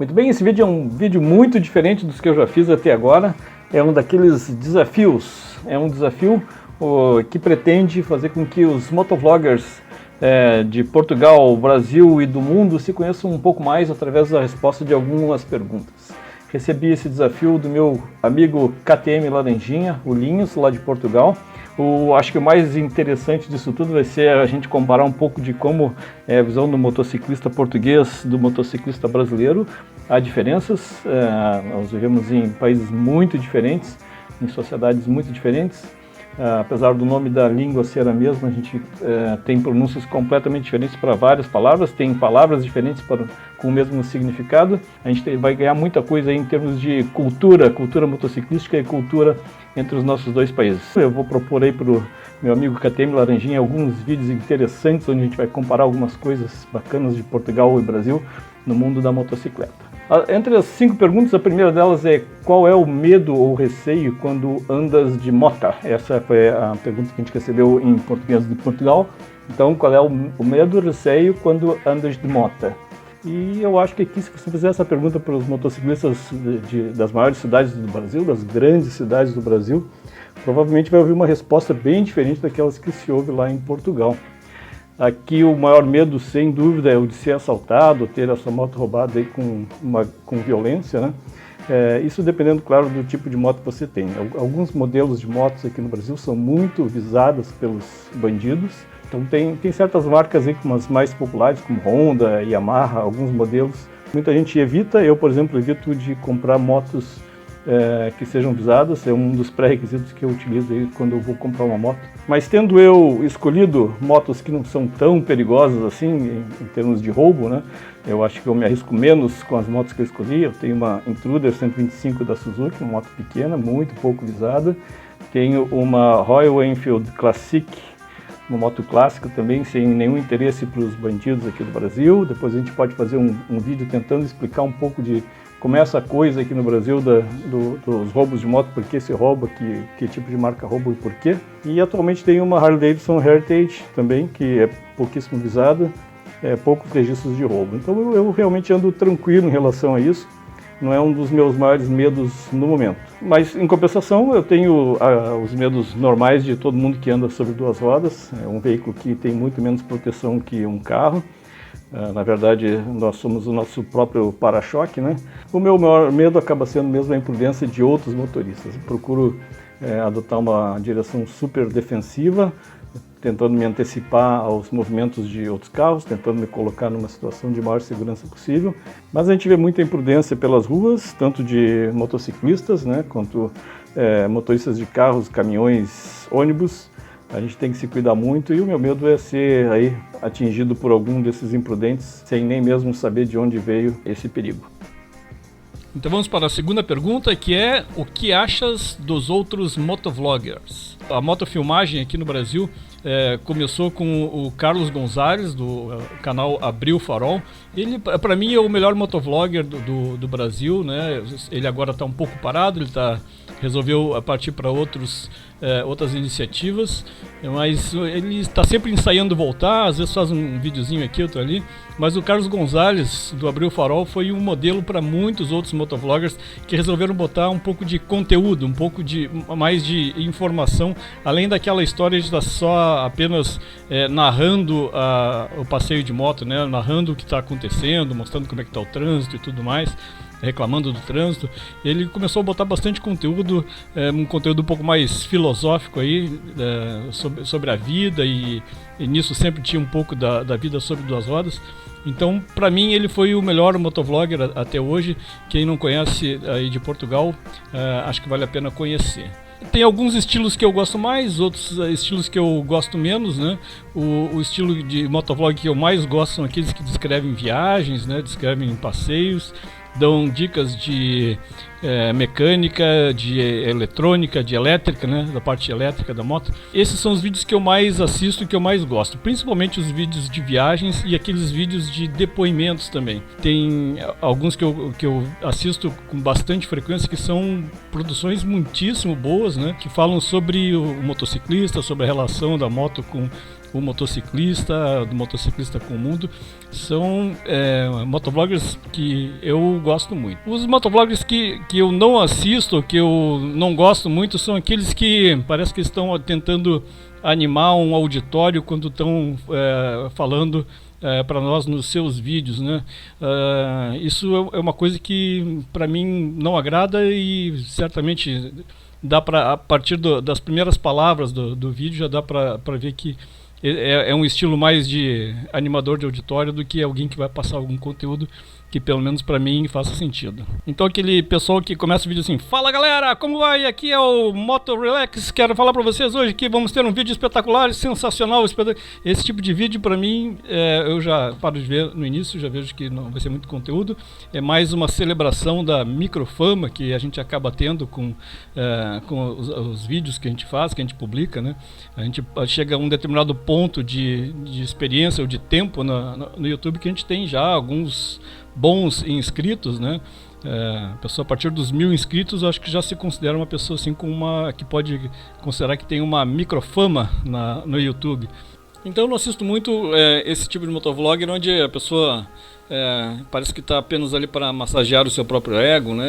Muito bem, esse vídeo é um vídeo muito diferente dos que eu já fiz até agora. É um daqueles desafios, é um desafio que pretende fazer com que os motovloggers de Portugal, Brasil e do mundo se conheçam um pouco mais através da resposta de algumas perguntas. Recebi esse desafio do meu amigo KTM Laranjinha, o Linhos, lá de Portugal. Acho que o mais interessante disso tudo vai ser a gente comparar um pouco de como é a visão do motociclista português do motociclista brasileiro. Há diferenças, nós vivemos em países muito diferentes, em sociedades muito diferentes. Apesar do nome da língua ser a mesma, a gente tem pronúncias completamente diferentes para várias palavras, tem palavras diferentes com o mesmo significado. A gente vai ganhar muita coisa aí em termos de cultura motociclística e cultura entre os nossos dois países. Eu vou propor aí para o meu amigo KTM Laranjinha alguns vídeos interessantes, onde a gente vai comparar algumas coisas bacanas de Portugal e Brasil no mundo da motocicleta. Entre as 5 perguntas, a primeira delas é: qual é o medo ou receio quando andas de moto? Essa foi a pergunta que a gente recebeu em português de Portugal. Então, qual é o medo ou receio quando andas de moto? E eu acho que aqui, se você fizer essa pergunta para os motociclistas das maiores cidades do Brasil, das grandes cidades do Brasil, provavelmente vai ouvir uma resposta bem diferente daquelas que se ouve lá em Portugal. Aqui o maior medo, sem dúvida, é o de ser assaltado, ter a sua moto roubada aí com violência, né? Isso dependendo, claro, do tipo de moto que você tem. Alguns modelos de motos aqui no Brasil são muito visadas pelos bandidos. Então tem certas marcas aí, como as mais populares, como Honda, Yamaha, alguns modelos. Muita gente evita, eu, por exemplo, evito de comprar motos que sejam visadas, é um dos pré-requisitos que eu utilizo aí quando eu vou comprar uma moto. Mas tendo eu escolhido motos que não são tão perigosas assim, em termos de roubo, né? Eu acho que eu me arrisco menos com as motos que eu escolhi. Eu tenho uma Intruder 125 da Suzuki, uma moto pequena, muito pouco visada. Tenho uma Royal Enfield Classic, uma moto clássica também, sem nenhum interesse para os bandidos aqui do Brasil. Depois a gente pode fazer um vídeo tentando explicar um pouco de como é essa coisa aqui no Brasil dos roubos de moto, por que se rouba, que tipo de marca rouba e por quê. E atualmente tem uma Harley Davidson Heritage também, que é pouquíssimo visada, poucos registros de roubo. Então eu realmente ando tranquilo em relação a isso, não é um dos meus maiores medos no momento. Mas em compensação eu tenho os medos normais de todo mundo que anda sobre 2 rodas, é um veículo que tem muito menos proteção que um carro. Na verdade, nós somos o nosso próprio para-choque, né? O meu maior medo acaba sendo mesmo a imprudência de outros motoristas. Eu procuro adotar uma direção super defensiva, tentando me antecipar aos movimentos de outros carros, tentando me colocar numa situação de maior segurança possível. Mas a gente vê muita imprudência pelas ruas, tanto de motociclistas, né, quanto motoristas de carros, caminhões, ônibus. A gente tem que se cuidar muito e o meu medo é ser aí atingido por algum desses imprudentes sem nem mesmo saber de onde veio esse perigo. Então vamos para a segunda pergunta, que é: o que achas dos outros motovloggers? A motofilmagem aqui no Brasil começou com o Carlos Gonzalez, do canal Abriu Farol. Ele, para mim, é o melhor motovlogger do Brasil, né? Ele agora está um pouco parado, resolveu partir para outras iniciativas, mas ele está sempre ensaiando voltar, às vezes faz um videozinho aqui, outro ali. Mas o Carlos Gonzalez, do Abriu Farol, foi um modelo para muitos outros motovloggers que resolveram botar um pouco de conteúdo, um pouco mais de informação, além daquela história de estar só apenas narrando o passeio de moto, né? Narrando o que está acontecendo, mostrando como é que está o trânsito e tudo mais, reclamando do trânsito. Ele começou a botar bastante conteúdo, um conteúdo um pouco mais filosófico aí, sobre a vida, e nisso sempre tinha um pouco da vida sobre 2 rodas. Então, para mim, ele foi o melhor motovlogger até hoje. Quem não conhece aí de Portugal, acho que vale a pena conhecer. Tem alguns estilos que eu gosto mais, outros estilos que eu gosto menos, né? O estilo de motovlog que eu mais gosto são aqueles que descrevem viagens, né? Descrevem passeios, dão dicas de mecânica, de eletrônica, de elétrica, né, da parte elétrica da moto. Esses são os vídeos que eu mais assisto e que eu mais gosto, principalmente os vídeos de viagens e aqueles vídeos de depoimentos também. Tem alguns que eu assisto com bastante frequência, que são produções muitíssimo boas, né, que falam sobre o motociclista, sobre a relação da moto com o motociclista, do motociclista com o mundo, são motovloggers que eu gosto muito. Os motovloggers que eu não assisto, que eu não gosto muito, são aqueles que parece que estão tentando animar um auditório quando estão falando para nós nos seus vídeos, né? Isso é uma coisa que para mim não agrada e certamente dá para, a partir das primeiras palavras do vídeo, já dá para ver que é um estilo mais de animador de auditório do que alguém que vai passar algum conteúdo que pelo menos para mim faça sentido. Então aquele pessoal que começa o vídeo assim: fala galera, como vai? Aqui é o Moto Relax, quero falar para vocês hoje que vamos ter um vídeo espetacular, sensacional. Esse tipo de vídeo para mim, eu já paro de ver no início, já vejo que não vai ser muito conteúdo. É mais uma celebração da microfama que a gente acaba tendo com os vídeos que a gente faz, que a gente publica, né? A gente chega a um determinado ponto de experiência ou de tempo no YouTube que a gente tem já alguns bons inscritos, né? A pessoa a partir dos 1000 inscritos, eu acho que já se considera uma pessoa assim que pode considerar que tem uma microfama no YouTube. Então eu não assisto muito esse tipo de motovlog onde a pessoa parece que está apenas ali para massagear o seu próprio ego, né?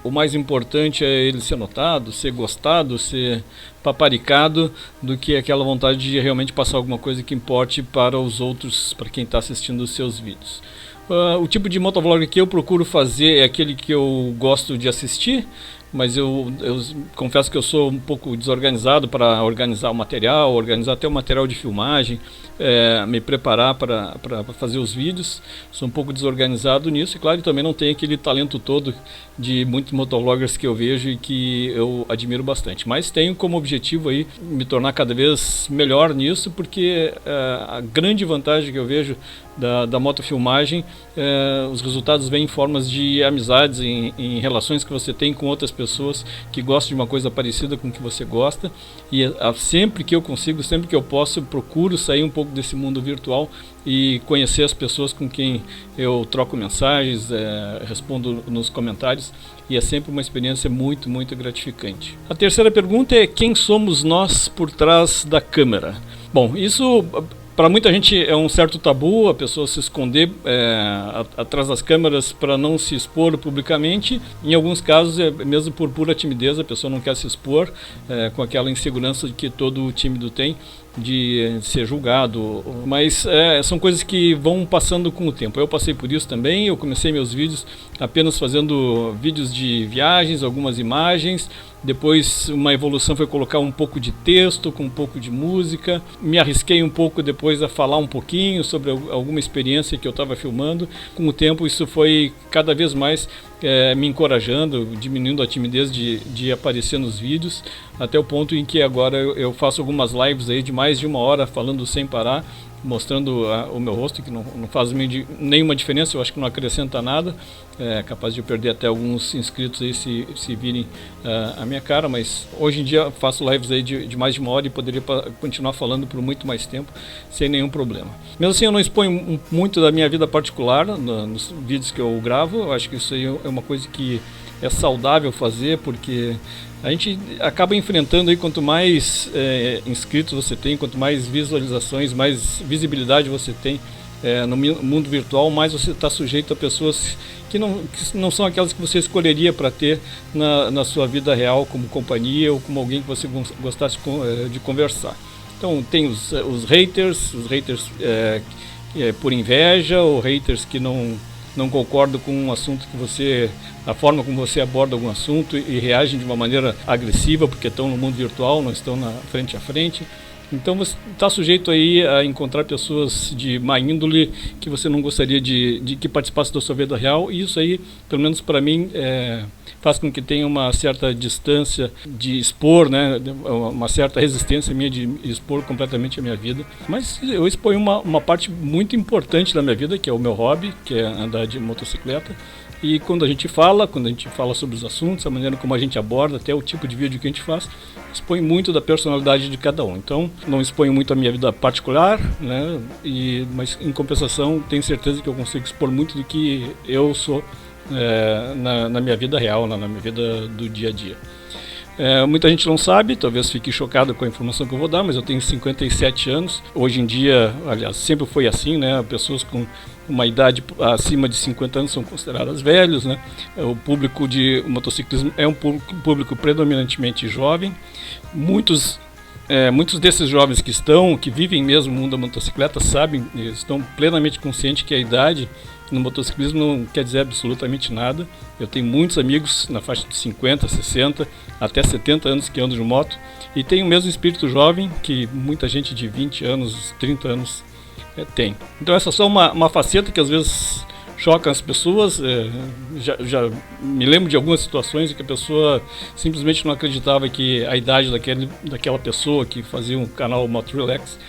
O mais importante é ele ser notado, ser gostado, ser paparicado, do que aquela vontade de realmente passar alguma coisa que importe para os outros, para quem está assistindo os seus vídeos. O tipo de motovlog que eu procuro fazer é aquele que eu gosto de assistir, mas eu confesso que eu sou um pouco desorganizado para organizar o material, organizar até o material de filmagem, me preparar para fazer os vídeos. Sou um pouco desorganizado nisso, e claro, também não tenho aquele talento todo de muitos motovloggers que eu vejo e que eu admiro bastante. Mas tenho como objetivo aí me tornar cada vez melhor nisso, porque a grande vantagem que eu vejo da motofilmagem, os resultados vêm em formas de amizades, em relações que você tem com outras pessoas que gostam de uma coisa parecida com o que você gosta. E sempre que eu consigo, sempre que eu posso, eu procuro sair um pouco desse mundo virtual e conhecer as pessoas com quem eu troco mensagens, respondo nos comentários, e é sempre uma experiência muito, muito gratificante. A terceira pergunta é: quem somos nós por trás da câmera? Bom, isso para muita gente é um certo tabu, a pessoa se esconder atrás das câmeras para não se expor publicamente. Em alguns casos, mesmo por pura timidez, a pessoa não quer se expor, com aquela insegurança que todo tímido tem de ser julgado, mas são coisas que vão passando com o tempo. Eu passei por isso também. Eu comecei meus vídeos apenas fazendo vídeos de viagens, algumas imagens. Depois uma evolução foi colocar um pouco de texto com um pouco de música. Me arrisquei um pouco depois a falar um pouquinho sobre alguma experiência que eu estava filmando. Com o tempo isso foi cada vez mais me encorajando, diminuindo a timidez de aparecer nos vídeos, até o ponto em que agora eu faço algumas lives aí de mais de 1 hora falando sem parar, mostrando o meu rosto, que não faz nenhuma diferença, eu acho que não acrescenta nada, é capaz de eu perder até alguns inscritos aí se virem a minha cara, mas hoje em dia faço lives aí de mais de 1 hora e poderia continuar falando por muito mais tempo, sem nenhum problema. Mesmo assim, eu não exponho muito da minha vida particular nos vídeos que eu gravo. Eu acho que isso aí é uma coisa que é saudável fazer, porque a gente acaba enfrentando aí, quanto mais inscritos você tem, quanto mais visualizações, mais visibilidade você tem no mundo virtual, mais você está sujeito a pessoas que não são aquelas que você escolheria para ter na sua vida real, como companhia ou como alguém que você gostasse de conversar. Então tem os haters por inveja, ou haters que não concordam com um assunto a forma como você aborda algum assunto e reagem de uma maneira agressiva porque estão no mundo virtual, não estão frente a frente. Então você está sujeito aí a encontrar pessoas de má índole que você não gostaria de que participasse da sua vida real, e isso aí, pelo menos para mim, faz com que tenha uma certa distância de expor, né, uma certa resistência minha de expor completamente a minha vida. Mas eu exponho uma parte muito importante da minha vida, que é o meu hobby, que é andar de motocicleta. E quando a gente fala sobre os assuntos, a maneira como a gente aborda, até o tipo de vídeo que a gente faz, expõe muito da personalidade de cada um. Então, não exponho muito a minha vida particular, né? Mas em compensação, tenho certeza que eu consigo expor muito do que eu sou na minha vida real, na minha vida do dia a dia. Muita gente não sabe, talvez fique chocado com a informação que eu vou dar, mas eu tenho 57 anos. Hoje em dia, aliás, sempre foi assim, né? Pessoas com uma idade acima de 50 anos são consideradas velhos, né? O público de motociclismo é um público predominantemente jovem. Muitos desses jovens que vivem mesmo o mundo da motocicleta sabem, estão plenamente conscientes que a idade no motociclismo não quer dizer absolutamente nada. Eu tenho muitos amigos na faixa de 50, 60, até 70 anos que andam de moto e tem o mesmo espírito jovem que muita gente de 20 anos, 30 anos tem. Então essa é só uma faceta que às vezes choca as pessoas. Já me lembro de algumas situações em que a pessoa simplesmente não acreditava que a idade daquela pessoa que fazia um canal Moto Relax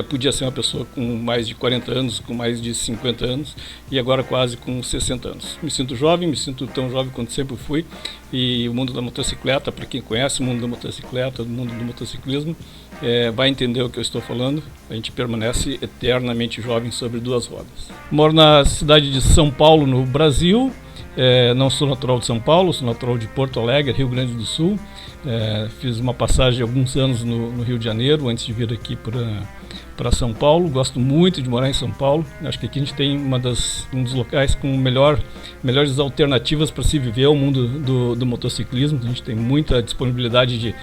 podia ser uma pessoa com mais de 40 anos, com mais de 50 anos e agora quase com 60 anos. Me sinto jovem, me sinto tão jovem quanto sempre fui, e o mundo da motocicleta, para quem conhece o mundo da motocicleta, o mundo do motociclismo, vai entender o que eu estou falando. A gente permanece eternamente jovem sobre duas rodas. Moro na cidade de São Paulo, no Brasil. Não sou natural de São Paulo, sou natural de Porto Alegre, Rio Grande do Sul. Fiz uma passagem de alguns anos no Rio de Janeiro antes de vir aqui para São Paulo. Gosto muito de morar em São Paulo. Acho que aqui a gente tem um dos locais com melhores alternativas para se viver o mundo do motociclismo. A gente tem muita disponibilidade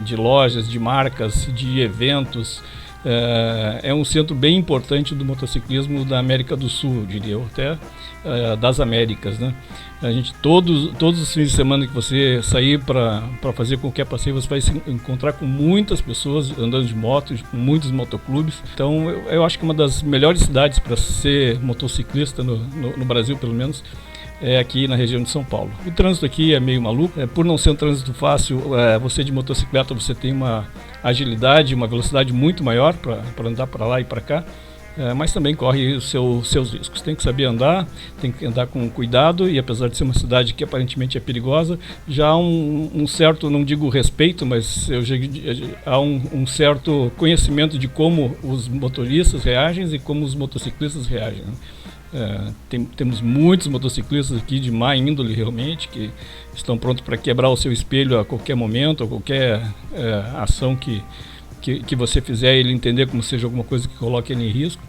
de lojas, de marcas, de eventos. É um centro bem importante do motociclismo da América do Sul, eu diria, ou até das Américas, né? A gente, todos os fins de semana que você sair para fazer qualquer passeio, você vai se encontrar com muitas pessoas andando de moto, com muitos motoclubes. Então eu acho que uma das melhores cidades para ser motociclista no Brasil, pelo menos, é aqui na região de São Paulo. O trânsito aqui é meio maluco, por não ser um trânsito fácil, você de motocicleta você tem uma agilidade, uma velocidade muito maior para andar para lá e para cá, mas também corre os seus riscos. Tem que saber andar, tem que andar com cuidado, e apesar de ser uma cidade que aparentemente é perigosa, já há um certo, não digo respeito, mas há um certo conhecimento de como os motoristas reagem e como os motociclistas reagem, né? Temos muitos motociclistas aqui de má índole realmente, que estão prontos para quebrar o seu espelho a qualquer momento, a qualquer ação que você fizer, ele entender como seja alguma coisa que coloque ele em risco.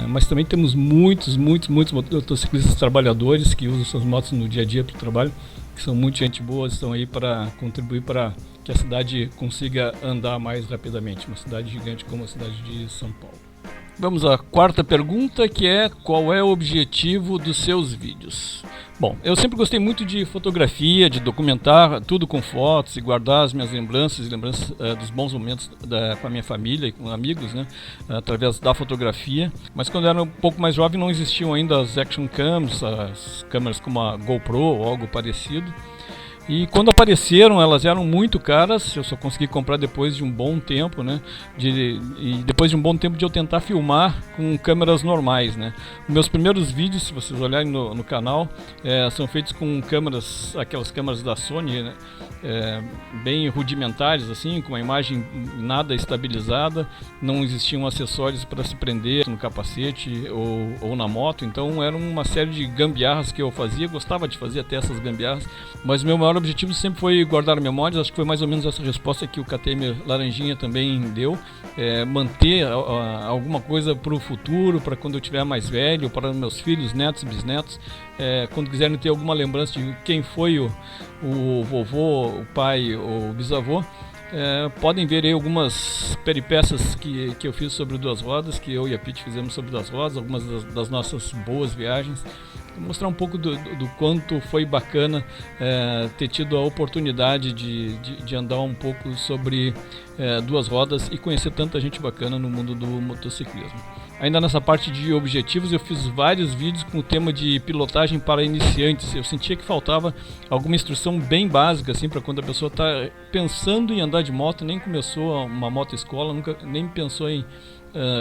Mas também temos muitos motociclistas trabalhadores que usam suas motos no dia a dia para o trabalho, que são muito gente boa, estão aí para contribuir para que a cidade consiga andar mais rapidamente, uma cidade gigante como a cidade de São Paulo. Vamos à quarta pergunta, que é: qual é o objetivo dos seus vídeos? Bom, eu sempre gostei muito de fotografia, de documentar tudo com fotos e guardar as minhas lembranças dos bons momentos com a minha família e com amigos, né, através da fotografia. Mas quando eu era um pouco mais jovem não existiam ainda as action cams, as câmeras como a GoPro ou algo parecido. E quando apareceram, elas eram muito caras. Eu só consegui comprar depois de um bom tempo, né? E depois de um bom tempo de eu tentar filmar com câmeras normais, né? Meus primeiros vídeos, se vocês olharem no canal, são feitos com aquelas câmeras da Sony, né? Bem rudimentares, assim, com uma imagem nada estabilizada. Não existiam acessórios para se prender no capacete ou na moto. Então era uma série de gambiarras que eu fazia. Gostava de fazer até essas gambiarras, mas meu maior objetivo sempre foi guardar memórias. Acho que foi mais ou menos essa resposta que o KTM Laranjinha também deu. Manter alguma coisa para o futuro, para quando eu estiver mais velho, para meus filhos, netos, bisnetos, quando quiserem ter alguma lembrança de quem foi o vovô, o pai ou o bisavô. Podem ver aí algumas peripécias que eu fiz sobre duas rodas, que eu e a Pete fizemos sobre duas rodas, algumas das nossas boas viagens. Mostrar um pouco do quanto foi bacana ter tido a oportunidade de andar um pouco sobre duas rodas e conhecer tanta gente bacana no mundo do motociclismo. Ainda nessa parte de objetivos, eu fiz vários vídeos com o tema de pilotagem para iniciantes. Eu sentia que faltava alguma instrução bem básica, assim, para quando a pessoa está pensando em andar de moto, nem começou uma motoescola, nunca nem pensou em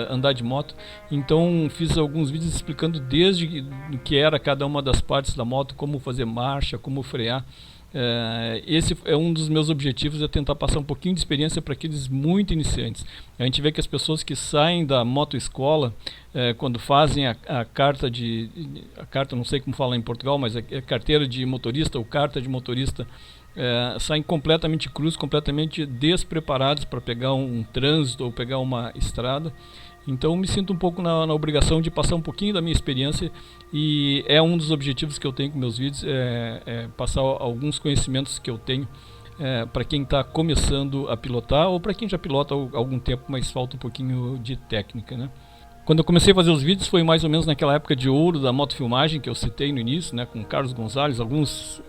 andar de moto. Então fiz alguns vídeos explicando desde o que era cada uma das partes da moto, como fazer marcha, como frear. Esse é um dos meus objetivos, é tentar passar um pouquinho de experiência para aqueles muito iniciantes. A gente vê que as pessoas que saem da motoescola, quando fazem a carta a carta, não sei como falar em Portugal, mas a carteira de motorista ou carta de motorista, saem completamente crus, completamente despreparados para pegar um trânsito ou pegar uma estrada. Então me sinto um pouco na obrigação de passar um pouquinho da minha experiência, e é um dos objetivos que eu tenho com meus vídeos, passar alguns conhecimentos que eu tenho para quem está começando a pilotar, ou para quem já pilota há algum tempo, mas falta um pouquinho de técnica, né? Quando eu comecei a fazer os vídeos foi mais ou menos naquela época de ouro da motofilmagem que eu citei no início, né, com Carlos Gonzalez, alguns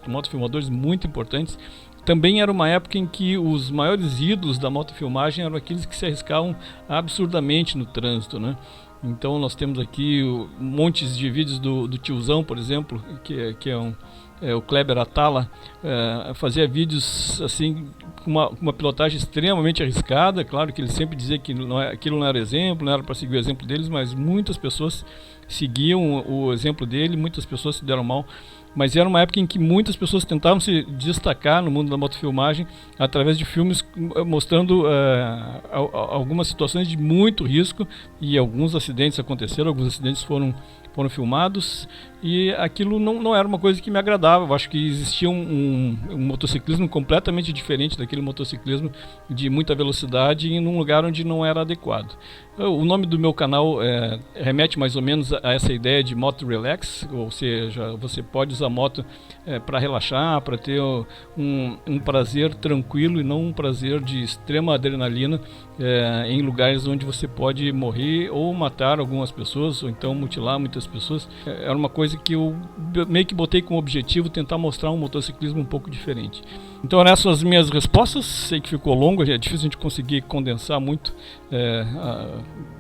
motofilmadores muito importantes. Também era uma época em que os maiores ídolos da motofilmagem eram aqueles que se arriscavam absurdamente no trânsito, né? Então nós temos aqui montes de vídeos do tiozão, por exemplo, que é o Kleber Atala, fazia vídeos assim com uma pilotagem extremamente arriscada. Claro que ele sempre dizia que aquilo não era exemplo, não era para seguir o exemplo deles, mas muitas pessoas seguiam o exemplo dele, muitas pessoas se deram mal. Mas era uma época em que muitas pessoas tentavam se destacar no mundo da motofilmagem através de filmes mostrando algumas situações de muito risco, e alguns acidentes aconteceram, alguns acidentes foram filmados, e aquilo não era uma coisa que me agradava. Eu acho que existia um motociclismo completamente diferente daquele motociclismo de muita velocidade em um lugar onde não era adequado. O nome do meu canal remete mais ou menos a essa ideia de moto relax, ou seja, você pode usar a moto para relaxar, para ter um prazer tranquilo e não um prazer de extrema adrenalina em lugares onde você pode morrer ou matar algumas pessoas, ou então mutilar muitas pessoas. Era uma coisa que eu meio que botei como objetivo tentar mostrar um motociclismo um pouco diferente. Então eram essas as minhas respostas. Sei que ficou longo, é difícil a gente conseguir condensar muito.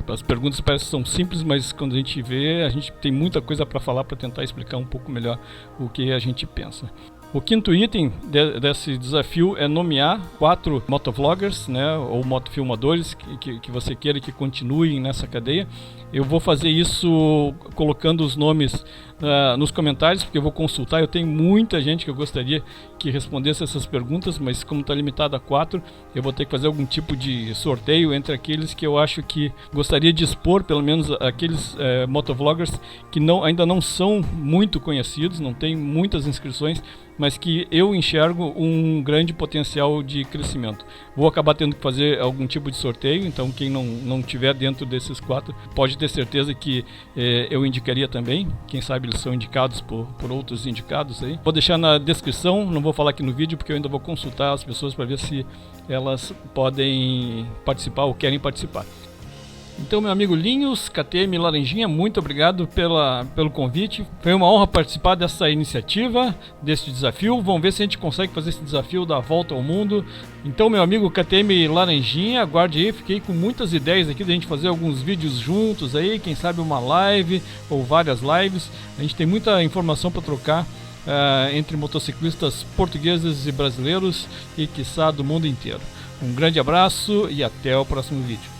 As perguntas parecem que são simples, mas quando a gente vê, a gente tem muita coisa para falar, para tentar explicar um pouco melhor o que a gente pensa. O quinto item desse desafio é nomear 4 motovloggers, né, ou motofilmadores que você queira que continuem nessa cadeia. Eu vou fazer isso colocando os nomes nos comentários, porque eu vou consultar. Eu tenho muita gente que eu gostaria que respondesse essas perguntas, mas como está limitado a 4, eu vou ter que fazer algum tipo de sorteio entre aqueles que eu acho que gostaria de expor, pelo menos aqueles motovloggers que ainda não são muito conhecidos, não tem muitas inscrições, mas que eu enxergo um grande potencial de crescimento. Vou acabar tendo que fazer algum tipo de sorteio, então quem não tiver dentro desses 4 pode ter certeza que eu indicaria também. Quem sabe eles são indicados por outros indicados aí. Vou deixar na descrição, não vou falar aqui no vídeo porque eu ainda vou consultar as pessoas para ver se elas podem participar ou querem participar. Então, meu amigo Linhos, KTM Laranjinha, muito obrigado pelo convite. Foi uma honra participar dessa iniciativa, desse desafio. Vamos ver se a gente consegue fazer esse desafio da volta ao mundo. Então, meu amigo KTM Laranjinha, aguarde aí. Fiquei com muitas ideias aqui da gente fazer alguns vídeos juntos aí. Quem sabe uma live ou várias lives. A gente tem muita informação para trocar entre motociclistas portugueses e brasileiros e, quiçá, do mundo inteiro. Um grande abraço e até o próximo vídeo.